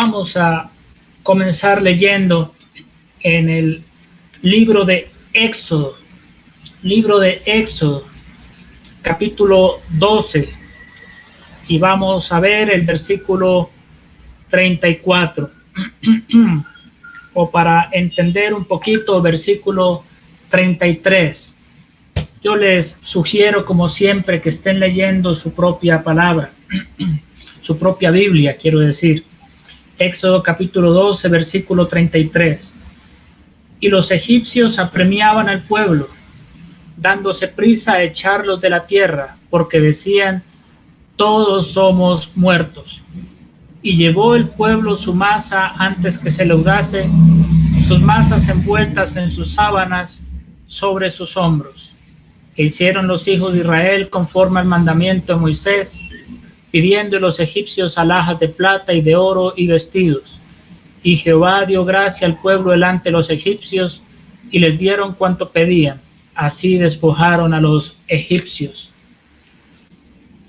Vamos a comenzar leyendo en el libro de Éxodo, capítulo 12, y vamos a ver el versículo 34, o para entender un poquito, versículo 33. Yo les sugiero, como siempre, que estén leyendo su propia palabra, su propia Biblia, quiero decir. Éxodo capítulo 12, versículo 33. Y los egipcios apremiaban al pueblo, dándose prisa a echarlos de la tierra, porque decían: todos somos muertos. Y llevó el pueblo su masa antes que se leudase, sus masas envueltas en sus sábanas sobre sus hombros. E hicieron los hijos de Israel conforme al mandamiento de Moisés, pidiendo los egipcios alhajas de plata y de oro y vestidos. Y Jehová dio gracia al pueblo delante de los egipcios, y les dieron cuanto pedían. Así despojaron a los egipcios.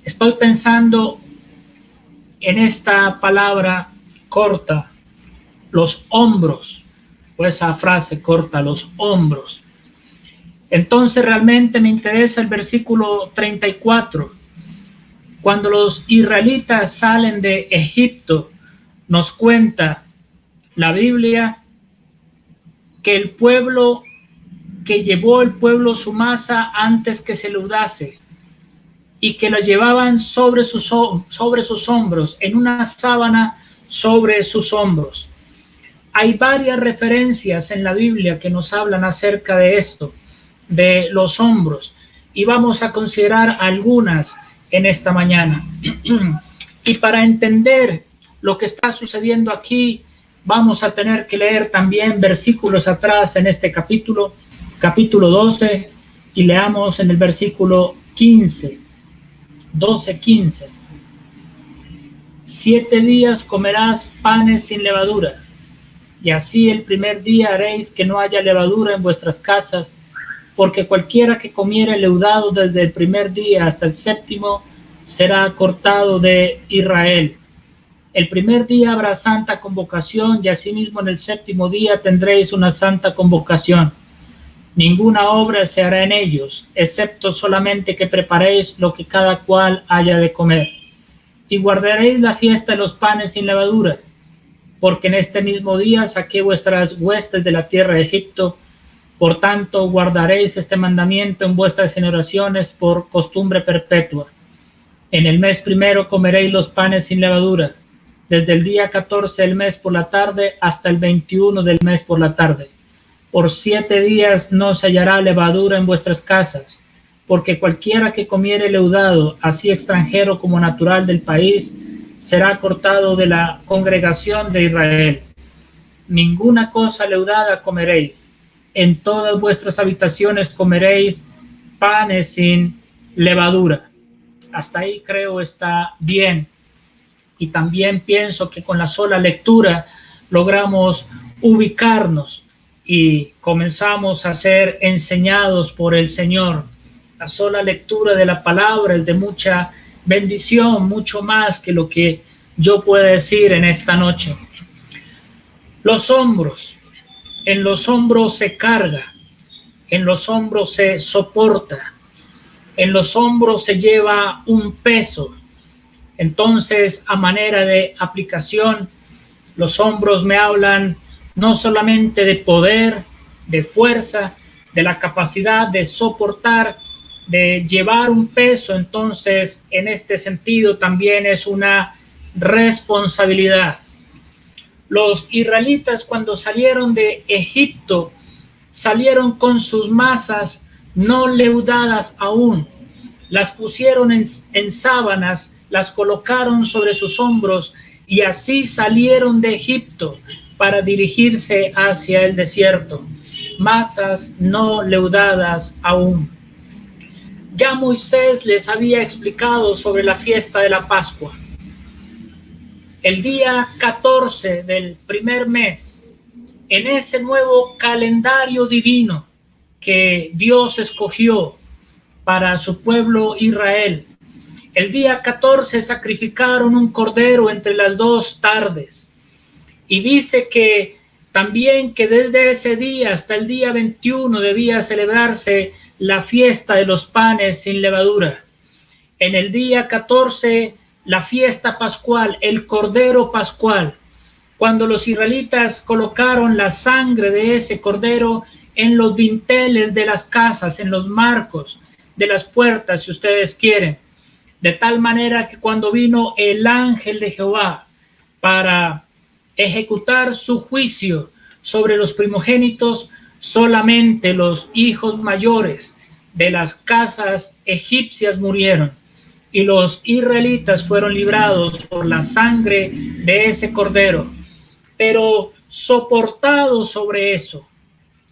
Estoy pensando en esta palabra corta, los hombros, o esa frase corta, los hombros. Entonces realmente me interesa el versículo 34. Cuando los israelitas salen de Egipto, nos cuenta la Biblia que el pueblo, que llevó el pueblo su masa antes que se leudase, y que la llevaban sobre sus hombros, en una sábana sobre sus hombros. Hay varias referencias en la Biblia que nos hablan acerca de esto, de los hombros, y vamos a considerar algunas en esta mañana. Y para entender lo que está sucediendo aquí, vamos a tener que leer también versículos atrás en este capítulo 12, y leamos en el versículo 15, 12:15. 7 días comerás panes sin levadura, y así el primer día haréis que no haya levadura en vuestras casas, porque cualquiera que comiere leudado desde el primer día hasta el séptimo será cortado de Israel. El primer día habrá santa convocación, y asimismo en el séptimo día tendréis una santa convocación. Ninguna obra se hará en ellos, excepto solamente que preparéis lo que cada cual haya de comer. Y guardaréis la fiesta de los panes sin levadura, porque en este mismo día saqué vuestras huestes de la tierra de Egipto. Por tanto, guardaréis este mandamiento en vuestras generaciones por costumbre perpetua. En el mes primero comeréis los panes sin levadura, desde el día 14 del mes por la tarde hasta el 21 del mes por la tarde. Por 7 días no se hallará levadura en vuestras casas, porque cualquiera que comiere leudado, así extranjero como natural del país, será cortado de la congregación de Israel. Ninguna cosa leudada comeréis. En todas vuestras habitaciones comeréis panes sin levadura. Hasta ahí creo está bien. Y también pienso que con la sola lectura logramos ubicarnos y comenzamos a ser enseñados por el Señor. La sola lectura de la palabra es de mucha bendición, mucho más que lo que yo pueda decir en esta noche. Los hombros. En los hombros se carga, en los hombros se soporta, en los hombros se lleva un peso. Entonces, a manera de aplicación, los hombros me hablan no solamente de poder, de fuerza, de la capacidad de soportar, de llevar un peso. Entonces, en este sentido también es una responsabilidad. Los israelitas, cuando salieron de Egipto, salieron con sus masas no leudadas aún. Las pusieron en sábanas, las colocaron sobre sus hombros, y así salieron de Egipto para dirigirse hacia el desierto. Masas no leudadas aún. Ya Moisés les había explicado sobre la fiesta de la Pascua. El día 14 del primer mes, en ese nuevo calendario divino que Dios escogió para su pueblo Israel, el día 14 sacrificaron un cordero entre las 2 tardes. Y dice que también que desde ese día hasta el día 21 debía celebrarse la fiesta de los panes sin levadura. En el día 14, la fiesta pascual, el cordero pascual, cuando los israelitas colocaron la sangre de ese cordero en los dinteles de las casas, en los marcos de las puertas, si ustedes quieren, de tal manera que cuando vino el ángel de Jehová para ejecutar su juicio sobre los primogénitos, solamente los hijos mayores de las casas egipcias murieron, y los israelitas fueron librados por la sangre de ese cordero. Pero soportado sobre eso,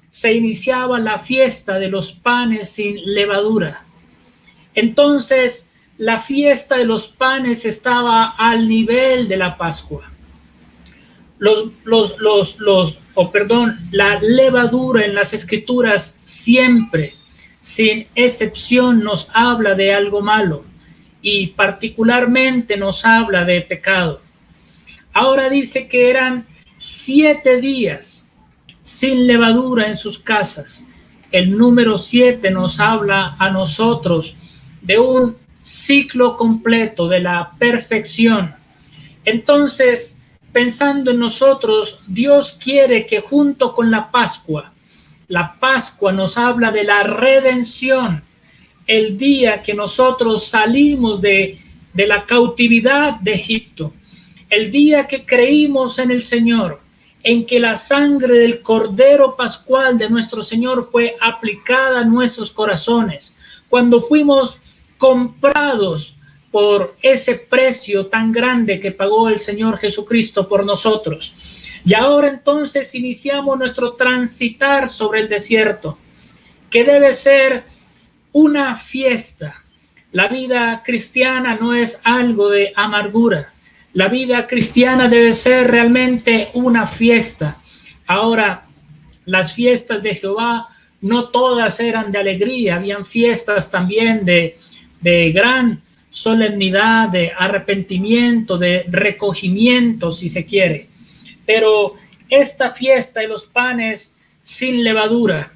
se iniciaba la fiesta de los panes sin levadura. Entonces, la fiesta de los panes estaba al nivel de la Pascua. La levadura en las Escrituras siempre, sin excepción, nos habla de algo malo y particularmente nos habla de pecado. Ahora dice que eran 7 días sin levadura en sus casas. El número 7 nos habla a nosotros de un ciclo completo de la perfección. Entonces, pensando en nosotros, Dios quiere que junto con la Pascua nos habla de la redención, el día que nosotros salimos de la cautividad de Egipto, el día que creímos en el Señor, en que la sangre del Cordero Pascual de nuestro Señor fue aplicada a nuestros corazones, cuando fuimos comprados por ese precio tan grande que pagó el Señor Jesucristo por nosotros. Y ahora entonces iniciamos nuestro transitar sobre el desierto, que debe ser una fiesta. La vida cristiana no es algo de amargura. La vida cristiana debe ser realmente una fiesta. Ahora, las fiestas de Jehová no todas eran de alegría, habían fiestas también de gran solemnidad, de arrepentimiento, de recogimiento, si se quiere. Pero esta fiesta de los panes sin levadura,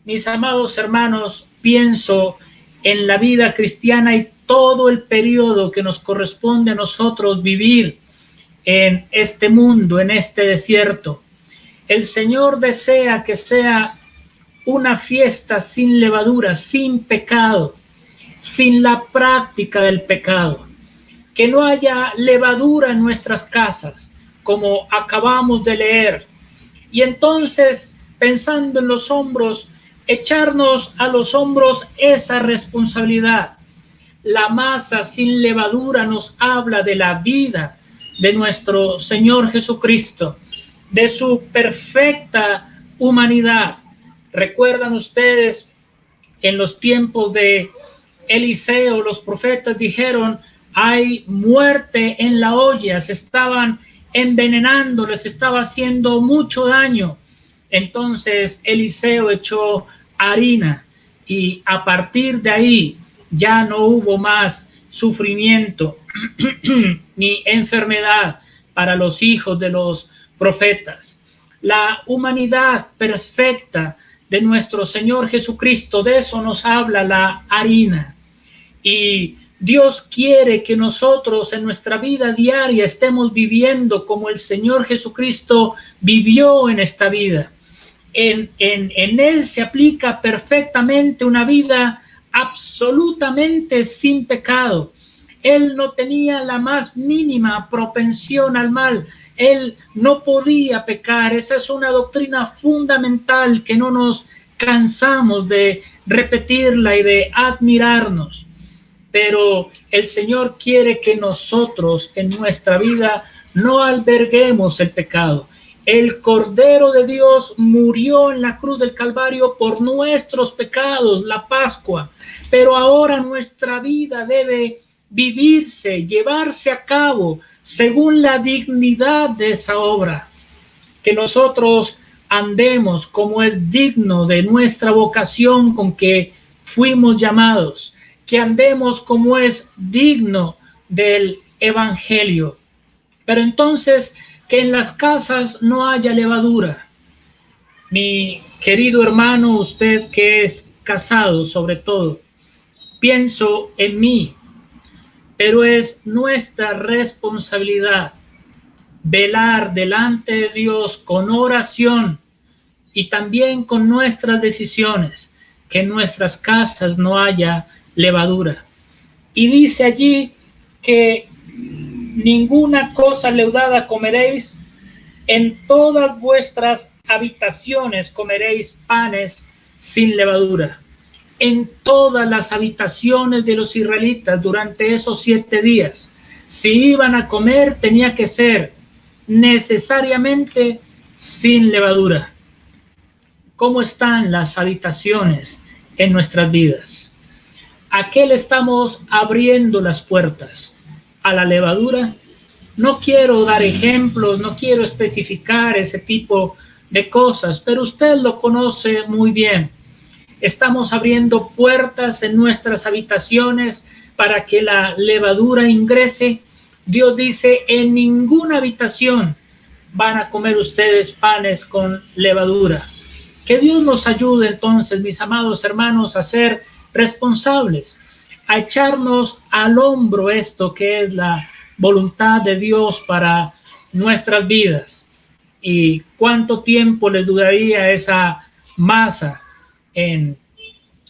mis amados hermanos, pienso en la vida cristiana y todo el periodo que nos corresponde a nosotros vivir en este mundo, en este desierto. El Señor desea que sea una fiesta sin levadura, sin pecado, sin la práctica del pecado, que no haya levadura en nuestras casas, como acabamos de leer. Y entonces, pensando en los hombros, echarnos a los hombros esa responsabilidad. La masa sin levadura nos habla de la vida de nuestro Señor Jesucristo, de su perfecta humanidad. ¿Recuerdan ustedes en los tiempos de Eliseo, los profetas dijeron, hay muerte en la olla, se estaban envenenando, les estaba haciendo mucho daño? Entonces Eliseo echó harina y a partir de ahí ya no hubo más sufrimiento ni enfermedad para los hijos de los profetas. La humanidad perfecta de nuestro Señor Jesucristo, de eso nos habla la harina. Y Dios quiere que nosotros en nuestra vida diaria estemos viviendo como el Señor Jesucristo vivió en esta vida. En Él se aplica perfectamente una vida absolutamente sin pecado. Él no tenía la más mínima propensión al mal. Él no podía pecar. Esa es una doctrina fundamental que no nos cansamos de repetirla y de admirarnos. Pero el Señor quiere que nosotros en nuestra vida no alberguemos el pecado. El Cordero de Dios murió en la cruz del Calvario por nuestros pecados, la Pascua. Pero ahora nuestra vida debe vivirse, llevarse a cabo según la dignidad de esa obra. Que nosotros andemos como es digno de nuestra vocación con que fuimos llamados. Que andemos como es digno del Evangelio. Pero entonces que en las casas no haya levadura. Mi querido hermano, usted que es casado sobre todo, pienso en mí, pero es nuestra responsabilidad velar delante de Dios con oración y también con nuestras decisiones, que en nuestras casas no haya levadura. Y dice allí que ninguna cosa leudada comeréis, en todas vuestras habitaciones comeréis panes sin levadura. En todas las habitaciones de los israelitas durante esos 7 días, si iban a comer, tenía que ser necesariamente sin levadura. ¿Cómo están las habitaciones en nuestras vidas? ¿A qué le estamos abriendo las puertas? ¿A la levadura? No quiero dar ejemplos, no quiero especificar ese tipo de cosas, pero usted lo conoce muy bien. Estamos abriendo puertas en nuestras habitaciones para que la levadura ingrese. Dios dice, en ninguna habitación van a comer ustedes panes con levadura. Que Dios nos ayude entonces, mis amados hermanos, a ser responsables, a echarnos al hombro esto que es la voluntad de Dios para nuestras vidas. Y cuánto tiempo les duraría esa masa en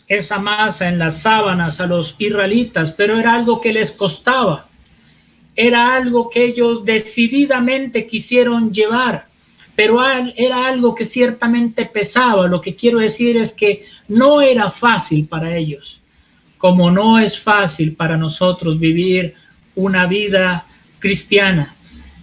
las sábanas a los israelitas, pero era algo que les costaba, era algo que ellos decididamente quisieron llevar, pero era algo que ciertamente pesaba. Lo que quiero decir es que no era fácil para ellos, como no es fácil para nosotros vivir una vida cristiana.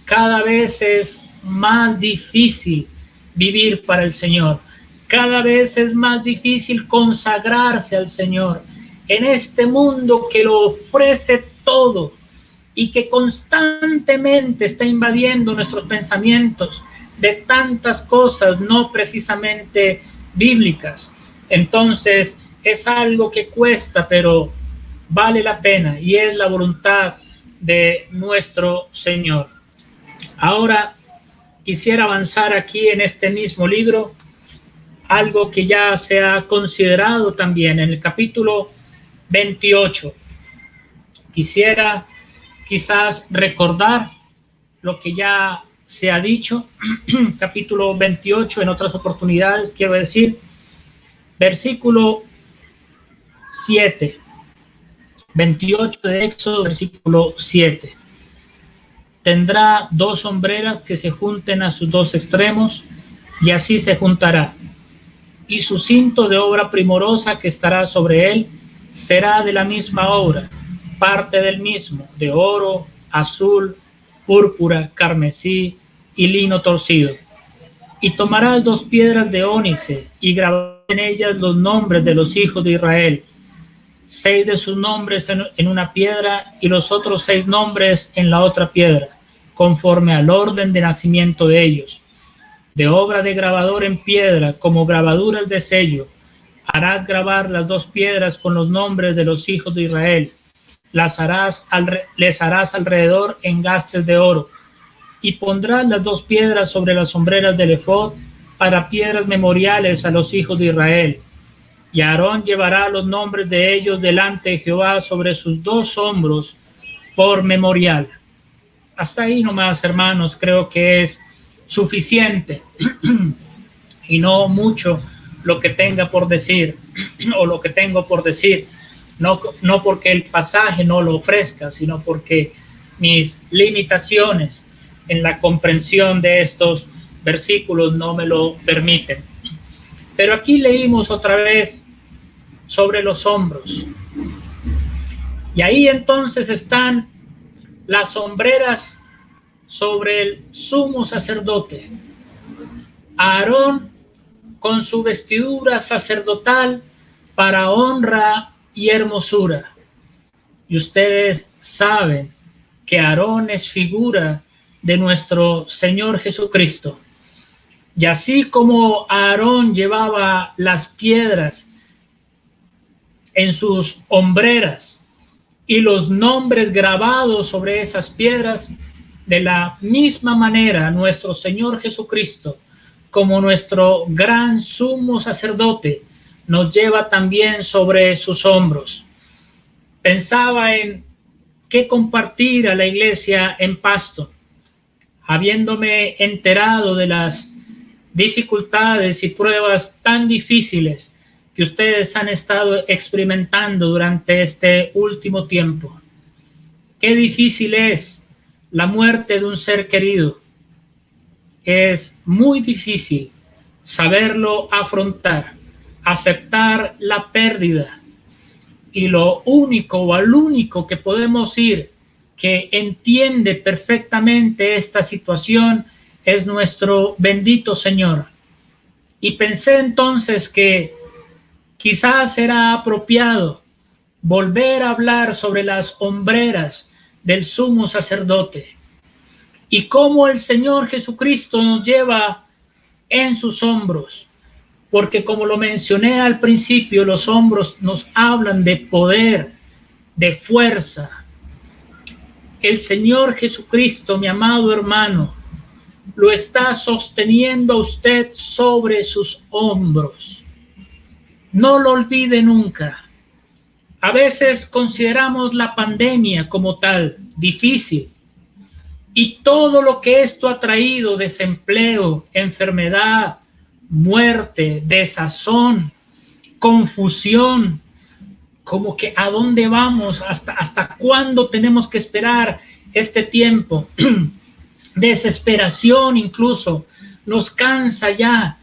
Cada vez es más difícil vivir para el Señor. Cada vez es más difícil consagrarse al Señor en este mundo que lo ofrece todo y que constantemente está invadiendo nuestros pensamientos de tantas cosas no precisamente bíblicas. Entonces es algo que cuesta, pero vale la pena y es la voluntad de nuestro Señor. Ahora quisiera avanzar aquí en este mismo libro, algo que ya se ha considerado también en el capítulo 28. Quisiera quizás recordar lo que ya se ha dicho, capítulo 28, en otras oportunidades, quiero decir, versículo 7, 28 de Éxodo, versículo 7. Tendrá 2 sombreras que se junten a sus 2 extremos, y así se juntará. Y su cinto de obra primorosa que estará sobre él será de la misma obra, parte del mismo, de oro, azul, púrpura, carmesí y lino torcido. Y tomarás 2 piedras de ónice y grabarás en ellas los nombres de los hijos de Israel, 6 de sus nombres en una piedra y los otros 6 nombres en la otra piedra, conforme al orden de nacimiento de ellos. De obra de grabador en piedra, como grabaduras de sello, harás grabar las 2 piedras con los nombres de los hijos de Israel. Les harás alrededor engastes de oro, y pondrás las 2 piedras sobre las sombreras del efod para piedras memoriales a los hijos de Israel. Y Aarón llevará los nombres de ellos delante de Jehová sobre sus 2 hombros por memorial. Hasta ahí nomás, hermanos, creo que es suficiente y no mucho lo que tenga por decir o lo que tengo por decir, no porque el pasaje no lo ofrezca, sino porque mis limitaciones en la comprensión de estos versículos no me lo permiten. Pero aquí leímos otra vez sobre los hombros, y ahí entonces están las sombreras sobre el sumo sacerdote, Aarón con su vestidura sacerdotal para honra y hermosura. Y ustedes saben que Aarón es figura de nuestro Señor Jesucristo. Y así como Aarón llevaba las piedras en sus hombreras y los nombres grabados sobre esas piedras, De la misma manera, nuestro Señor Jesucristo, como nuestro gran sumo sacerdote, nos lleva también sobre sus hombros. Pensaba en qué compartir a la iglesia en Pasto, habiéndome enterado de las dificultades y pruebas tan difíciles que ustedes han estado experimentando durante este último tiempo. Qué difícil es la muerte de un ser querido. Es muy difícil saberlo afrontar, aceptar la pérdida. Y lo único o al único que podemos ir que entiende perfectamente esta situación es nuestro bendito Señor. Y pensé entonces que quizás era apropiado volver a hablar sobre las hombreras del sumo sacerdote y cómo el Señor Jesucristo nos lleva en sus hombros, porque como lo mencioné al principio, los hombros nos hablan de poder, de fuerza. El Señor Jesucristo, mi amado hermano, lo está sosteniendo a usted sobre sus hombros. No lo olvide nunca. A veces consideramos la pandemia como tal, difícil, y todo lo que esto ha traído, desempleo, enfermedad, muerte, desazón, confusión, como que a dónde vamos, hasta cuándo tenemos que esperar este tiempo, desesperación incluso, nos cansa ya,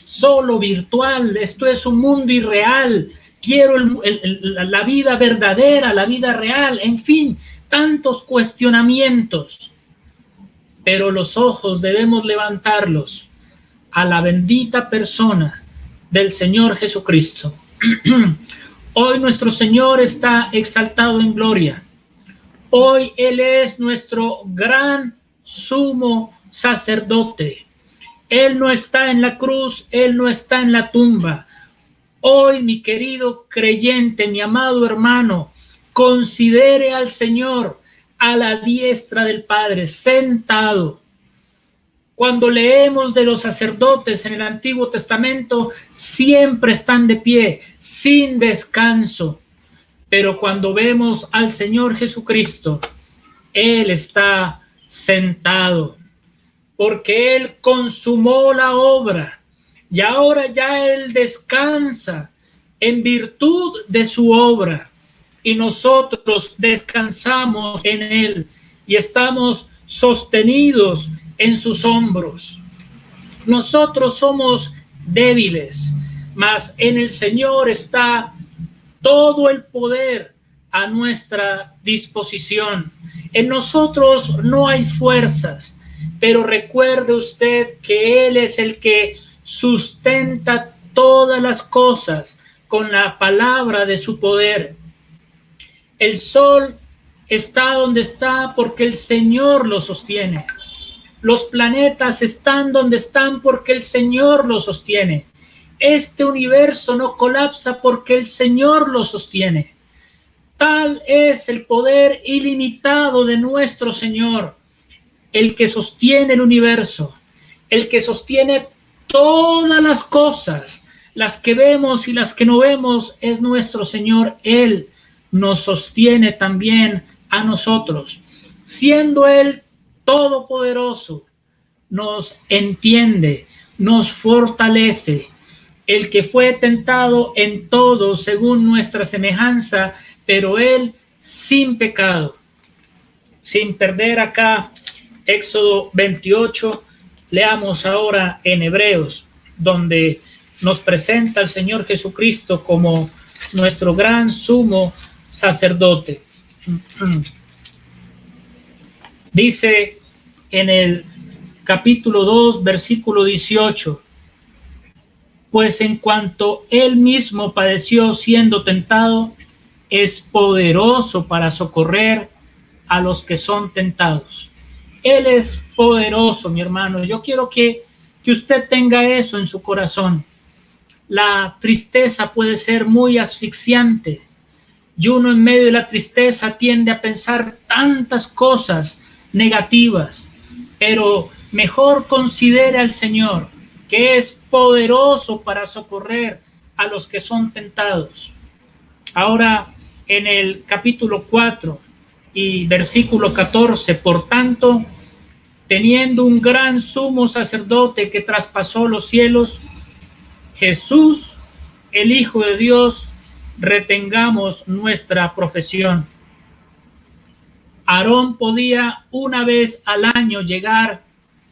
solo virtual, esto es un mundo irreal, quiero la vida verdadera, la vida real, en fin, tantos cuestionamientos, pero los ojos debemos levantarlos a la bendita persona del Señor Jesucristo. Hoy nuestro Señor está exaltado en gloria. Hoy Él es nuestro gran sumo sacerdote. Él no está en la cruz, Él no está en la tumba. Hoy, mi querido creyente, mi amado hermano, considere al Señor a la diestra del Padre, sentado. Cuando leemos de los sacerdotes en el Antiguo Testamento, siempre están de pie, sin descanso. Pero cuando vemos al Señor Jesucristo, Él está sentado, porque Él consumó la obra y ahora ya Él descansa en virtud de su obra y nosotros descansamos en Él y estamos sostenidos en sus hombros. Nosotros somos débiles, mas en el Señor está todo el poder a nuestra disposición. En nosotros no hay fuerzas, pero recuerde usted que Él es el que sustenta todas las cosas con la palabra de su poder. El sol está donde está porque el Señor lo sostiene. Los planetas están donde están porque el Señor lo sostiene. Este universo no colapsa porque el Señor lo sostiene. Tal es el poder ilimitado de nuestro Señor, el que sostiene el universo, el que sostiene todas las cosas, las que vemos y las que no vemos, es nuestro Señor. Él nos sostiene también a nosotros. Siendo Él todopoderoso, nos entiende, nos fortalece. El que fue tentado en todo según nuestra semejanza, pero Él sin pecado. Sin perder acá Éxodo 28, leamos ahora en Hebreos, donde nos presenta el Señor Jesucristo como nuestro gran sumo sacerdote. Dice en el capítulo 2, versículo 18, pues en cuanto Él mismo padeció siendo tentado, es poderoso para socorrer a los que son tentados. Él es poderoso, mi hermano. Yo quiero que usted tenga eso en su corazón. La tristeza puede ser muy asfixiante y uno en medio de la tristeza tiende a pensar tantas cosas negativas, pero mejor considere al Señor, que es poderoso para socorrer a los que son tentados. Ahora, en el capítulo 4 y versículo 14, por tanto, teniendo un gran sumo sacerdote que traspasó los cielos, Jesús, el Hijo de Dios, retengamos nuestra profesión. Aarón podía una vez al año llegar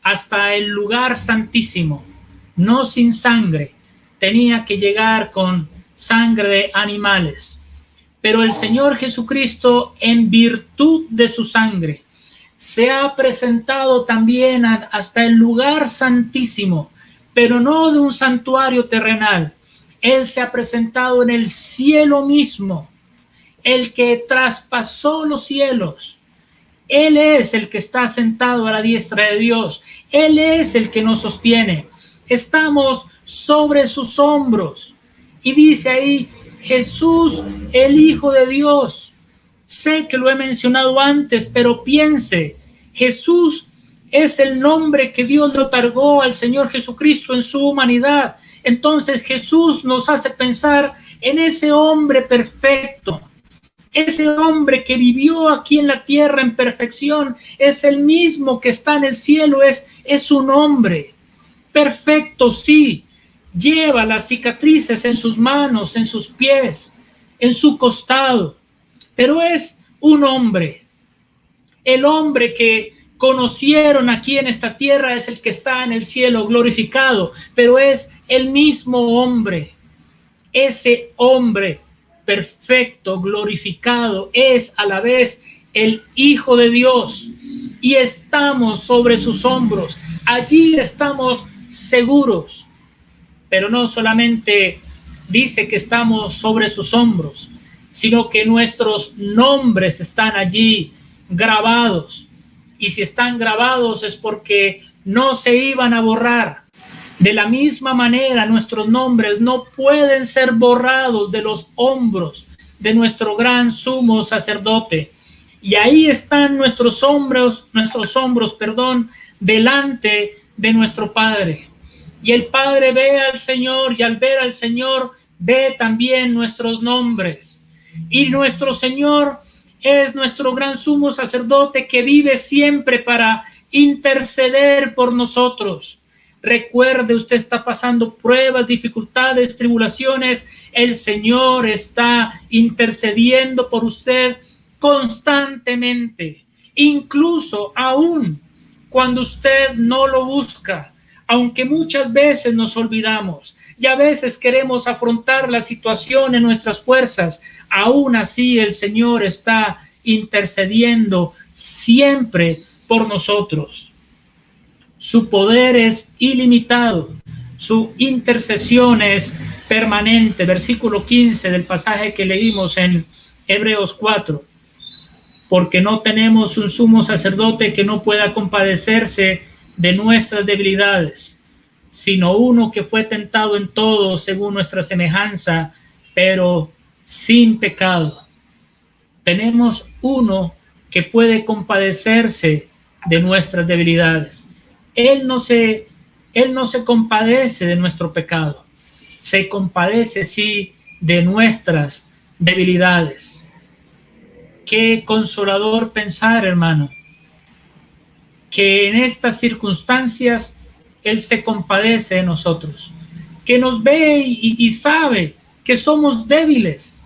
hasta el lugar santísimo, no sin sangre, tenía que llegar con sangre de animales. Pero el Señor Jesucristo, en virtud de su sangre, se ha presentado también hasta el lugar santísimo, pero no de un santuario terrenal. Él se ha presentado en el cielo mismo, el que traspasó los cielos. Él es el que está sentado a la diestra de Dios. Él es el que nos sostiene. Estamos sobre sus hombros. Y dice ahí, Jesús, el Hijo de Dios. Sé que lo he mencionado antes, pero piense, Jesús es el nombre que Dios le otorgó al Señor Jesucristo en su humanidad. Entonces Jesús nos hace pensar en ese hombre perfecto. Ese hombre que vivió aquí en la tierra en perfección es el mismo que está en el cielo, es un hombre perfecto, sí. Lleva las cicatrices en sus manos, en sus pies, en su costado, pero es un hombre. El hombre que conocieron aquí en esta tierra es el que está en el cielo glorificado, pero es el mismo hombre. Ese hombre perfecto, glorificado, es a la vez el Hijo de Dios, y estamos sobre sus hombros. Allí estamos seguros, pero no solamente dice que estamos sobre sus hombros, sino que nuestros nombres están allí grabados, y si están grabados es porque no se iban a borrar. De la misma manera, nuestros nombres no pueden ser borrados de los hombros de nuestro gran sumo sacerdote. Y ahí están nuestros hombros, delante de nuestro Padre. Y el Padre ve al Señor, y al ver al Señor, ve también nuestros nombres. Y nuestro Señor es nuestro gran sumo sacerdote que vive siempre para interceder por nosotros. Recuerde, usted está pasando pruebas, dificultades, tribulaciones. El Señor está intercediendo por usted constantemente, incluso aún cuando usted no lo busca, aunque muchas veces nos olvidamos y a veces queremos afrontar la situación en nuestras fuerzas. Aún así el Señor está intercediendo siempre por nosotros. Su poder es ilimitado, su intercesión es permanente. Versículo 15 del pasaje que leímos en Hebreos 4. Porque no tenemos un sumo sacerdote que no pueda compadecerse de nuestras debilidades, sino uno que fue tentado en todo según nuestra semejanza, pero sin pecado. Tenemos uno que puede compadecerse de nuestras debilidades. Él no se compadece de nuestro pecado, se compadece sí de nuestras debilidades. Qué consolador pensar, hermano, que en estas circunstancias Él se compadece de nosotros, que nos ve y sabe que somos débiles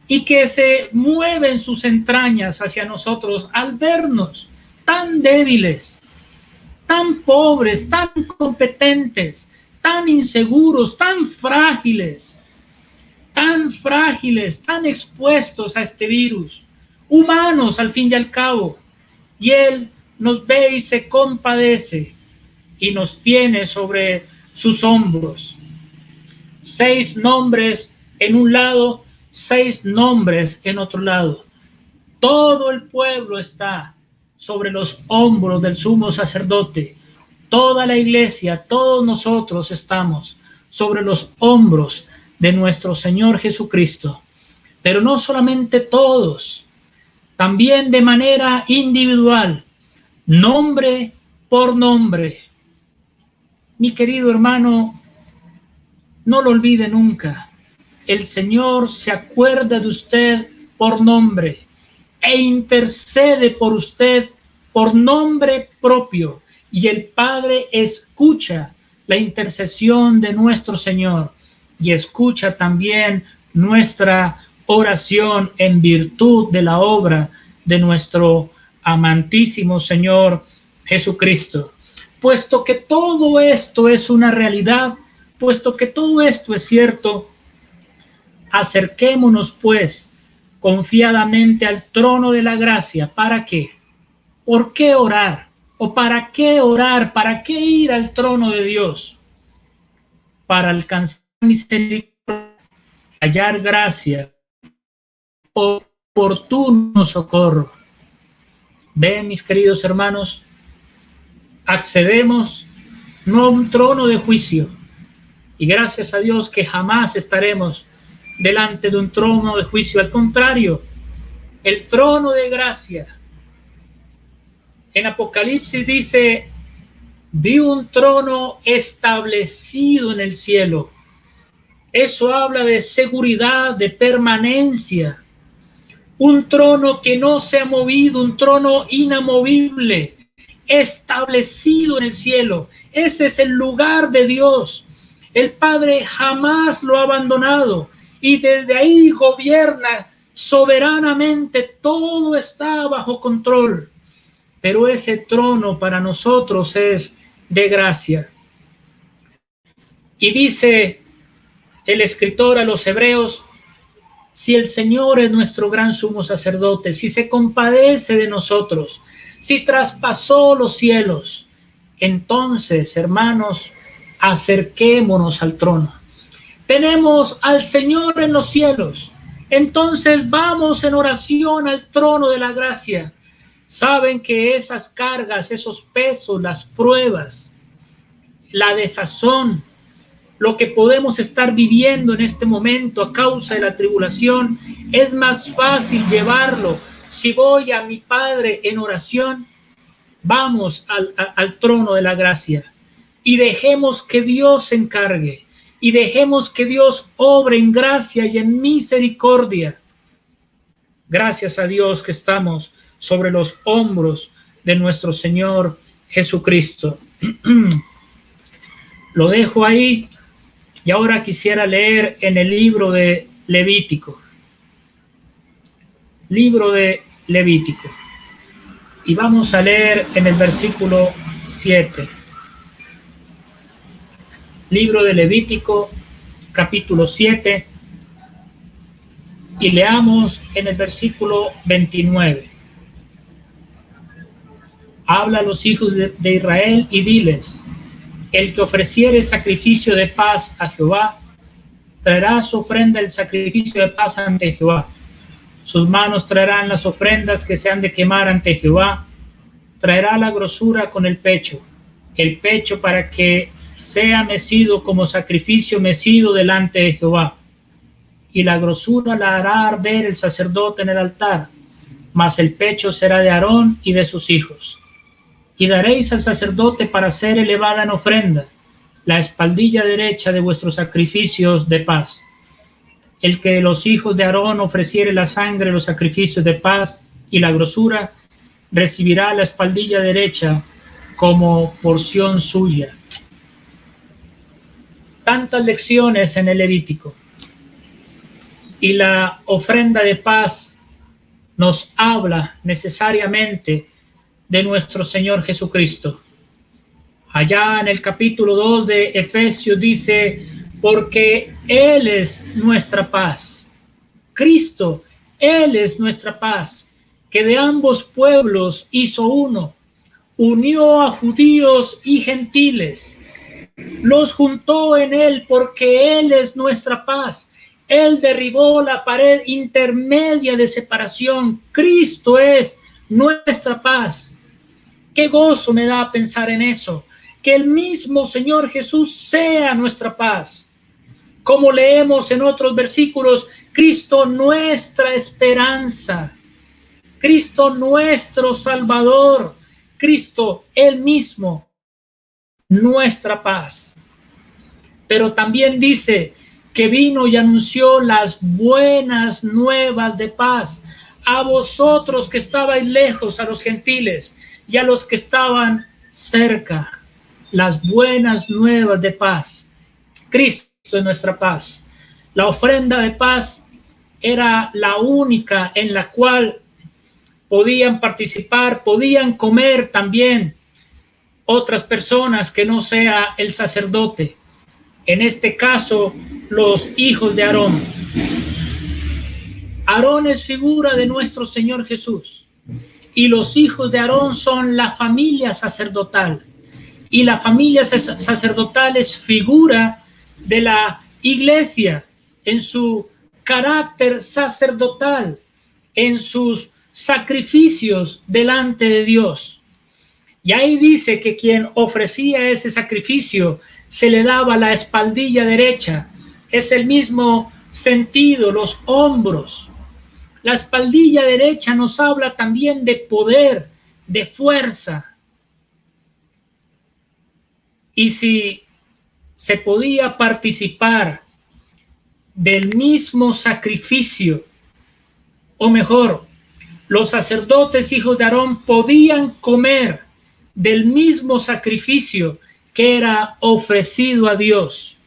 y que se mueven sus entrañas hacia nosotros al vernos tan débiles, tan pobres, tan incompetentes, tan inseguros, tan frágiles, tan expuestos a este virus, humanos al fin y al cabo. Y Él nos ve y se compadece y nos tiene sobre sus hombros. 6 nombres en un lado, 6 nombres en otro lado. Todo el pueblo está sobre los hombros del sumo sacerdote. Toda la iglesia, todos nosotros estamos sobre los hombros de nuestro Señor Jesucristo. Pero no solamente todos, también de manera individual. nombre por nombre. Mi querido hermano, no lo olvide nunca. El Señor se acuerda de usted por nombre e intercede por usted por nombre propio. Y el Padre escucha la intercesión de nuestro Señor y escucha también nuestra oración en virtud de la obra de nuestro amantísimo Señor Jesucristo. Puesto que todo esto es una realidad, puesto que todo esto es cierto, acerquémonos pues confiadamente al trono de la gracia. ¿Para qué? ¿Por qué orar? ¿O para qué orar? ¿Para qué ir al trono de Dios? Para alcanzar misericordia, hallar gracia, oportuno socorro. Ven, mis queridos hermanos, accedemos no a un trono de juicio, y gracias a Dios que jamás estaremos delante de un trono de juicio. Al contrario, el trono de gracia. En Apocalipsis dice: vi un trono establecido en el cielo. Eso habla de seguridad, de permanencia. Un trono que no se ha movido, un trono inamovible, establecido en el cielo. Ese es el lugar de Dios. El Padre jamás lo ha abandonado y desde ahí gobierna soberanamente. Todo está bajo control. Pero ese trono para nosotros es de gracia. Y dice el escritor a los Hebreos: si el Señor es nuestro gran sumo sacerdote, si se compadece de nosotros, si traspasó los cielos, entonces, hermanos, acerquémonos al trono. Tenemos al Señor en los cielos, entonces vamos en oración al trono de la gracia. Saben que esas cargas, esos pesos, las pruebas, la desazón, lo que podemos estar viviendo en este momento a causa de la tribulación, es más fácil llevarlo si voy a mi Padre en oración. Vamos al trono de la gracia y dejemos que Dios se encargue y dejemos que Dios obre en gracia y en misericordia. Gracias a Dios que estamos sobre los hombros de nuestro Señor Jesucristo. Lo dejo ahí y ahora quisiera leer en el libro de Levítico. Libro de Levítico. Y vamos a leer en el versículo 7. Libro de Levítico, capítulo 7. Y leamos en el versículo 29. Habla a los hijos de Israel y diles: el que ofreciere sacrificio de paz a Jehová, traerá su ofrenda el sacrificio de paz ante Jehová. Sus manos traerán las ofrendas que se han de quemar ante Jehová. Traerá la grosura con el pecho para que sea mecido como sacrificio mecido delante de Jehová. Y la grosura la hará arder el sacerdote en el altar, mas el pecho será de Aarón y de sus hijos. Y daréis al sacerdote para ser elevada en ofrenda la espaldilla derecha de vuestros sacrificios de paz. El que de los hijos de Aarón ofreciere la sangre de los sacrificios de paz y la grosura, recibirá la espaldilla derecha como porción suya. Tantas lecciones en el Levítico. Y la ofrenda de paz nos habla necesariamente de nuestro Señor Jesucristo. Allá en el capítulo 2 de Efesios dice: porque Él es nuestra paz. Cristo, Él es nuestra paz, que de ambos pueblos hizo uno, unió a judíos y gentiles, los juntó en Él porque Él es nuestra paz. Él derribó la pared intermedia de separación. Cristo es nuestra paz. Qué gozo me da pensar en eso, que el mismo Señor Jesús sea nuestra paz. Como leemos en otros versículos, Cristo nuestra esperanza, Cristo nuestro Salvador, Cristo, Él mismo, nuestra paz. Pero también dice que vino y anunció las buenas nuevas de paz a vosotros que estabais lejos, a los gentiles, y a los que estaban cerca. Las buenas nuevas de paz. Cristo es nuestra paz. La ofrenda de paz era la única en la cual podían participar, podían comer también otras personas que no sea el sacerdote. En este caso, los hijos de Aarón. Aarón es figura de nuestro Señor Jesús. Y los hijos de Aarón son la familia sacerdotal. Y la familia sacerdotal es figura de la iglesia en su carácter sacerdotal, en sus sacrificios delante de Dios. Y ahí dice que quien ofrecía ese sacrificio se le daba la espaldilla derecha. Es el mismo sentido, los hombros. La espaldilla derecha nos habla también de poder, de fuerza. Y si se podía participar del mismo sacrificio, o mejor, los sacerdotes hijos de Aarón podían comer del mismo sacrificio que era ofrecido a Dios.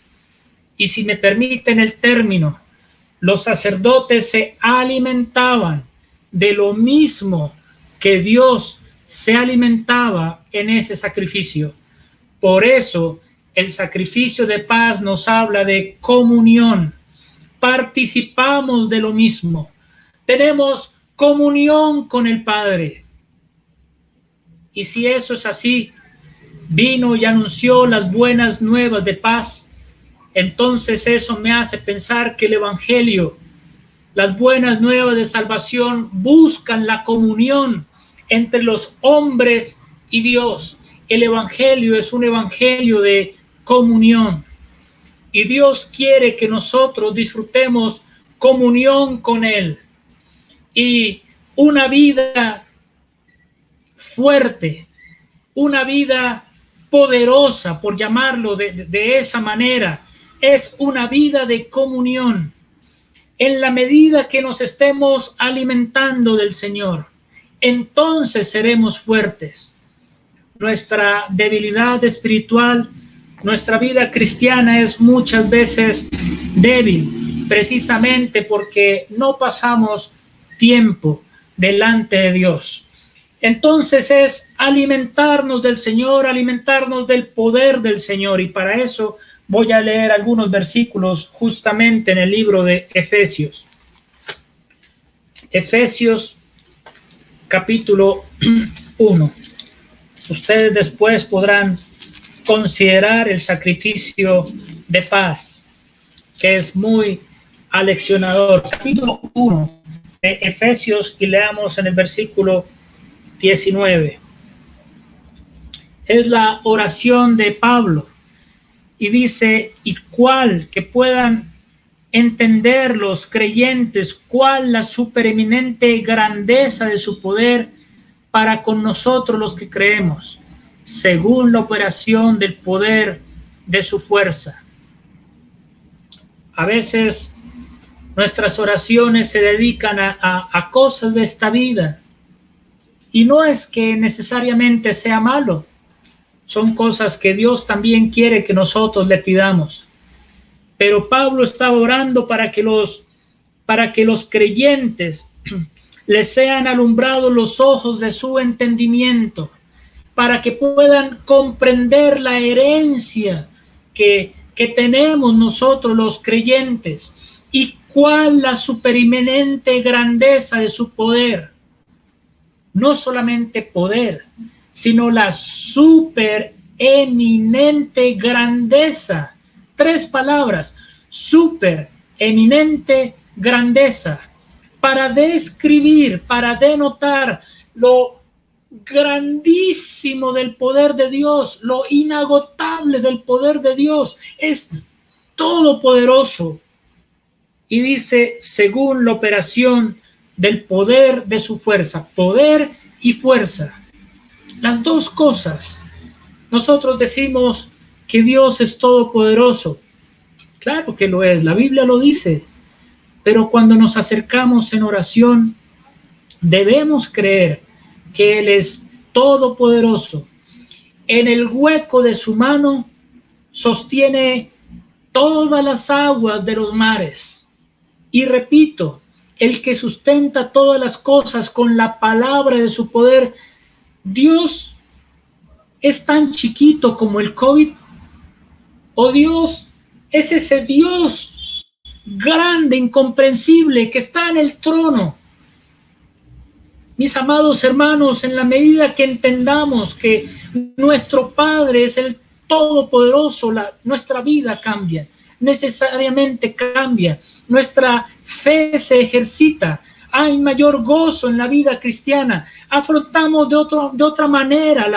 Y si me permiten el término, los sacerdotes se alimentaban de lo mismo que Dios se alimentaba en ese sacrificio. Por eso el sacrificio de paz nos habla de comunión. Participamos de lo mismo. Tenemos comunión con el Padre. Y si eso es así, vino y anunció las buenas nuevas de paz, entonces eso me hace pensar que el Evangelio, las buenas nuevas de salvación, buscan la comunión entre los hombres y Dios. El Evangelio es un evangelio de comunión. Y Dios quiere que nosotros disfrutemos comunión con Él. Y una vida fuerte, una vida poderosa, por llamarlo de esa manera, es una vida de comunión. En la medida que nos estemos alimentando del Señor, entonces seremos fuertes. Nuestra debilidad espiritual, nuestra vida cristiana es muchas veces débil, precisamente porque no pasamos tiempo delante de Dios. Entonces es alimentarnos del Señor, alimentarnos del poder del Señor, y para eso voy a leer algunos versículos justamente en el libro de Efesios. Efesios capítulo 1. Ustedes después podrán considerar el sacrificio de paz, que es muy aleccionador. Capítulo 1 de Efesios, y leamos en el versículo 19. Es la oración de Pablo y dice: y cuál, que puedan entender los creyentes cuál la supereminente grandeza de su poder para con nosotros los que creemos, según la operación del poder de su fuerza. A veces nuestras oraciones se dedican a cosas de esta vida, y no es que necesariamente sea malo, son cosas que Dios también quiere que nosotros le pidamos. Pero Pablo estaba orando para que los creyentes les sean alumbrados los ojos de su entendimiento, para que puedan comprender la herencia que tenemos nosotros los creyentes, y cuál la supereminente grandeza de su poder. No solamente poder, sino la supereminente grandeza. 3 palabras: supereminente grandeza, para describir, para denotar lo grandísimo del poder de Dios, lo inagotable del poder de Dios. Es todopoderoso. Y dice: según la operación del poder de su fuerza. Poder y fuerza. Las dos cosas. Nosotros decimos que Dios es todopoderoso. Claro que lo es, la Biblia lo dice. Pero cuando nos acercamos en oración, debemos creer que Él es todopoderoso. En el hueco de su mano sostiene todas las aguas de los mares. Y repito, el que sustenta todas las cosas con la palabra de su poder. Dios es tan chiquito como el COVID, o Dios es ese Dios grande, incomprensible, que está en el trono. Mis amados hermanos, en la medida que entendamos que nuestro Padre es el Todopoderoso, nuestra vida cambia, necesariamente cambia, nuestra fe se ejercita, hay mayor gozo en la vida cristiana, afrontamos de otra manera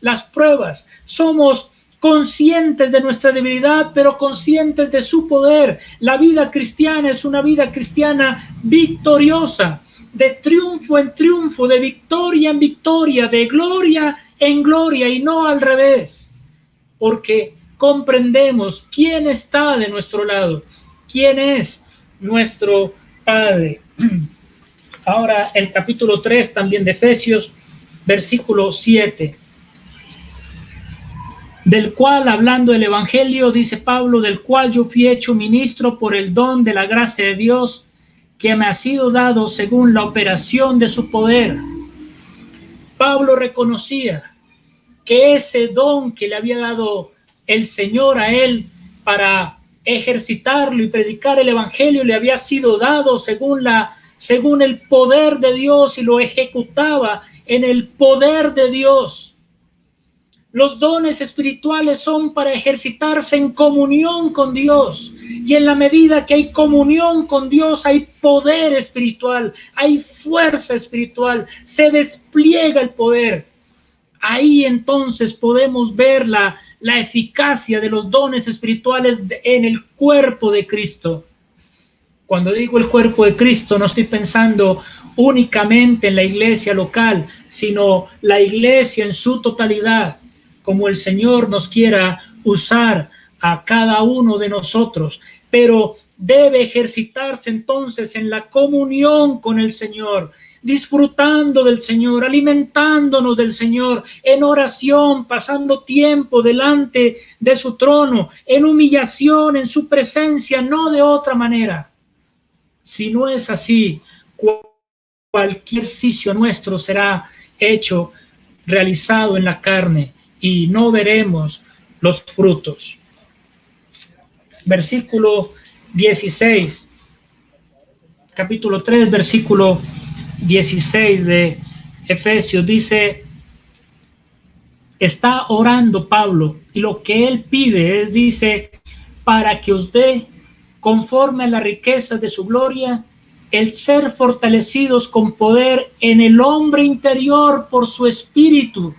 las pruebas, somos conscientes de nuestra debilidad, pero conscientes de su poder. La vida cristiana es una vida cristiana victoriosa, de triunfo en triunfo, de victoria en victoria, de gloria en gloria, y no al revés, porque comprendemos quién está de nuestro lado, quién es nuestro Padre. Ahora el capítulo 3 también de Efesios, versículo 7. Del cual, hablando del Evangelio, dice Pablo, del cual yo fui hecho ministro por el don de la gracia de Dios, que me ha sido dado según la operación de su poder. Pablo reconocía que ese don que le había dado el Señor a él para ejercitarlo y predicar el Evangelio le había sido dado según el poder de Dios, y lo ejecutaba en el poder de Dios. Los dones espirituales son para ejercitarse en comunión con Dios. Y en la medida que hay comunión con Dios, hay poder espiritual, hay fuerza espiritual, se despliega el poder. Ahí entonces podemos ver la eficacia de los dones espirituales en el cuerpo de Cristo. Cuando digo el cuerpo de Cristo, no estoy pensando únicamente en la iglesia local, sino la iglesia en su totalidad, como el Señor nos quiera usar a cada uno de nosotros, pero debe ejercitarse entonces en la comunión con el Señor, disfrutando del Señor, alimentándonos del Señor, en oración, pasando tiempo delante de su trono, en humillación, en su presencia, no de otra manera. Si no es así, cualquier ejercicio nuestro será realizado en la carne, y no veremos los frutos. Versículo 16, capítulo 3, versículo 16 de Efesios, dice, está orando Pablo, y lo que él pide es, dice, para que os dé, conforme a la riqueza de su gloria, el ser fortalecidos con poder en el hombre interior por su espíritu.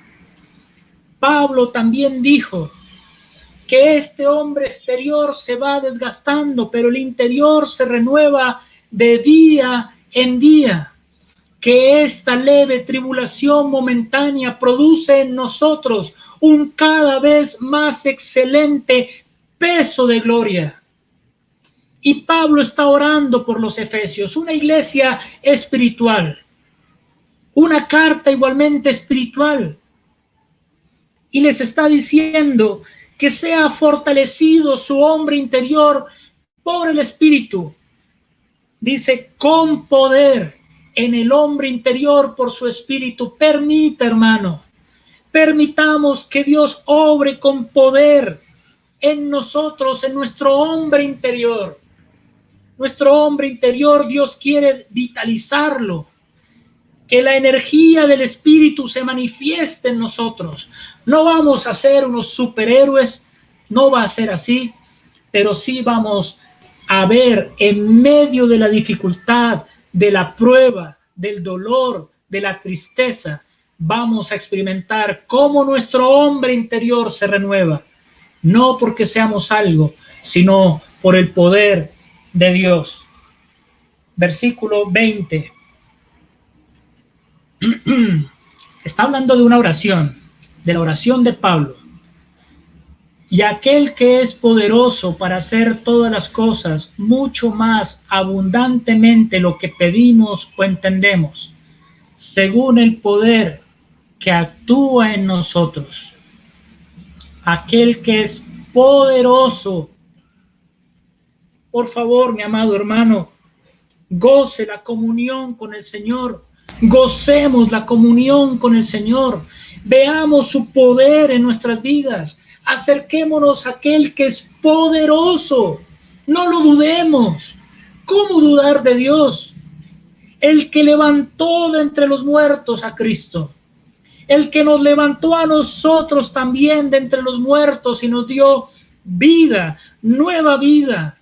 Pablo también dijo que este hombre exterior se va desgastando, pero el interior se renueva de día en día, que esta leve tribulación momentánea produce en nosotros un cada vez más excelente peso de gloria. Y Pablo está orando por los efesios, una iglesia espiritual, una carta igualmente espiritual, y les está diciendo que sea fortalecido su hombre interior por el Espíritu. Dice, con poder en el hombre interior por su Espíritu. Permita, hermano, permitamos que Dios obre con poder en nosotros, en nuestro hombre interior. Nuestro hombre interior, Dios quiere vitalizarlo, que la energía del Espíritu se manifieste en nosotros. No vamos a ser unos superhéroes, no va a ser así, pero sí vamos a ver en medio de la dificultad, de la prueba, del dolor, de la tristeza, vamos a experimentar cómo nuestro hombre interior se renueva, no porque seamos algo, sino por el poder de Dios. Versículo 20. está hablando de una oración, de la oración de Pablo. Y aquel que es poderoso para hacer todas las cosas mucho más abundantemente lo que pedimos o entendemos, según el poder que actúa en nosotros. Aquel que es poderoso. Por favor, mi amado hermano, goce la comunión con el Señor. Gocemos la comunión con el Señor. Veamos su poder en nuestras vidas. Acerquémonos a aquel que es poderoso. No lo dudemos. ¿Cómo dudar de Dios? El que levantó de entre los muertos a Cristo. El que nos levantó a nosotros también de entre los muertos y nos dio vida, nueva vida.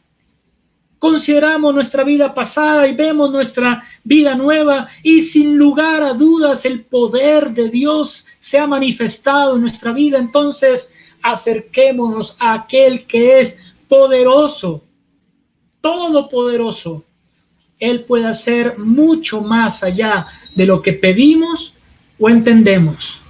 Consideramos nuestra vida pasada y vemos nuestra vida nueva y sin lugar a dudas el poder de Dios se ha manifestado en nuestra vida. Entonces acerquémonos a aquel que es poderoso, todopoderoso. Él puede hacer mucho más allá de lo que pedimos o entendemos.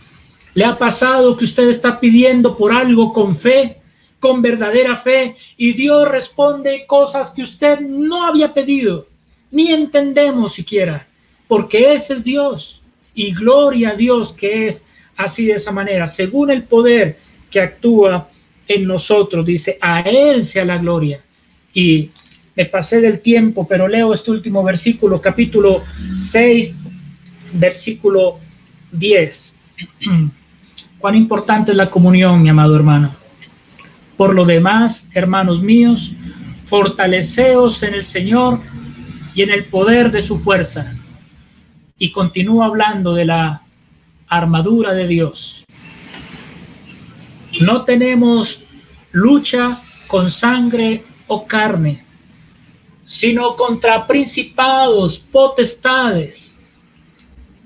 ¿Le ha pasado que usted está pidiendo por algo con fe, con verdadera fe, y Dios responde cosas que usted no había pedido, ni entendemos siquiera? Porque ese es Dios, y gloria a Dios que es así, de esa manera, según el poder que actúa en nosotros. Dice, a Él sea la gloria. Y me pasé del tiempo, pero leo este último versículo, capítulo 6, versículo 10. Cuán importante es la comunión, mi amado hermano. Por lo demás, hermanos míos, fortaleceos en el Señor y en el poder de su fuerza. Y continúa hablando de la armadura de Dios. No tenemos lucha con sangre o carne, sino contra principados, potestades.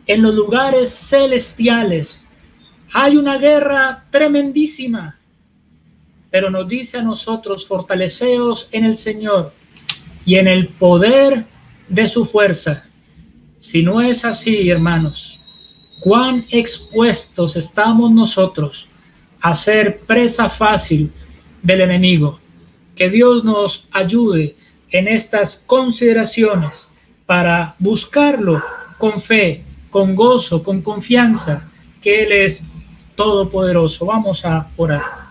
En los lugares celestiales hay una guerra tremendísima, pero nos dice a nosotros, fortaleceos en el Señor y en el poder de su fuerza. Si no es así, hermanos, cuán expuestos estamos nosotros a ser presa fácil del enemigo. Que Dios nos ayude en estas consideraciones para buscarlo con fe, con gozo, con confianza, que Él es todopoderoso. Vamos a orar.